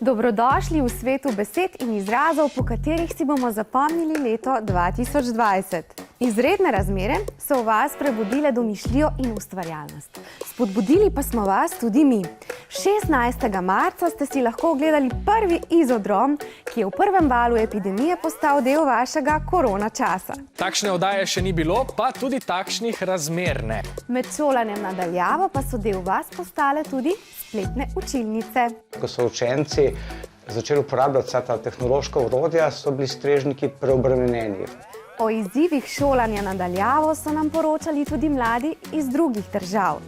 Dobrodošli v svetu besed in izrazov, po katerih si bomo zapomnili leto 2020. Izredne razmere so v vas prebudile domišljijo in ustvarjalnost. Spodbudili pa smo vas tudi mi. 16. marca ste si lahko ogledali prvi izodrom, ki je v prvem valu epidemije postal del vašega korona časa. Takšne oddaje še ni bilo, pa tudi takšnih razmer ne. Med šolanjem nadaljavo pa so del vas postale tudi spletne učilnice. Ko so učenci začeli uporabljati vsa ta tehnološka orodja, so bili strežniki preobremenjeni. O izzivih šolanja nadaljavo so nam poročali tudi mladi iz drugih držav.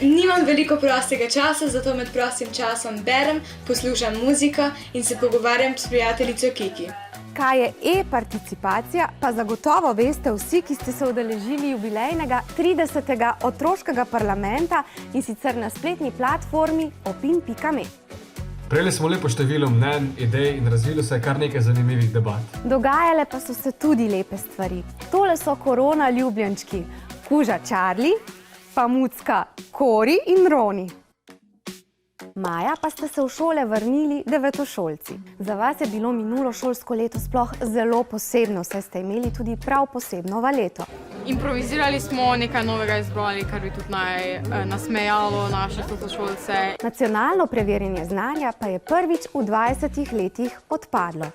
Nimam veliko prostega časa, zato med prostim časom berem, poslušam muziko in se pogovarjam s prijateljico Kiki. Kaj je e-participacija, pa zagotovo veste vsi, ki ste se udeležili jubilejnega 30. otroškega parlamenta in sicer na spletni platformi opin.me. Prejeli smo lepo število mnenj, idej in razvilo se je kar nekaj zanimivih debat. Dogajale pa so se tudi lepe stvari. Tole so korona ljubljenčki, kuža Charlie, pa mucka Kori in Roni. Maja pa ste se v šole vrnili devetošolci. Za vas je bilo minulo šolsko leto sploh zelo posebno, saj ste imeli tudi prav posebno valeto. Improvizirali smo, nekaj novega izbrali, kar bi tudi nasmejalo naše sošolce. Nacionalno preverjanje znanja pa je prvič v 20 letih odpadlo.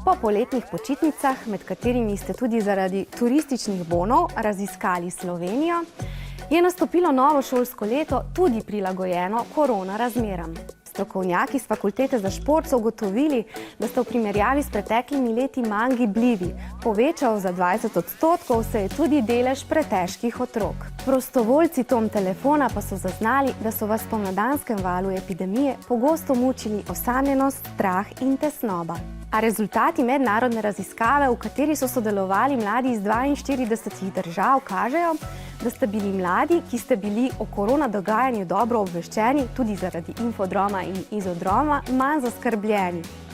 Po poletnih počitnicah, med katerimi ste tudi zaradi turističnih bonov raziskali Slovenijo, je nastopilo novo šolsko leto tudi prilagojeno korona razmeram. Strokovnjaki s Fakultete za šport so ugotovili, da sta v primerjavi s preteklimi leti manj gibljivi. Povečal za 20% se je tudi delež pretežkih otrok. Prostovoljci Tom telefona pa so zaznali, da so vas v spomladanskem valu epidemije pogosto mučili osamljenost, strah in tesnoba. A rezultati mednarodne raziskave, v kateri so sodelovali mladi iz 42 držav, kažejo, da ste bili mladi, ki ste bili o korona dogajanju dobro obveščeni, tudi zaradi infodroma in izodroma, manj zaskrbljeni.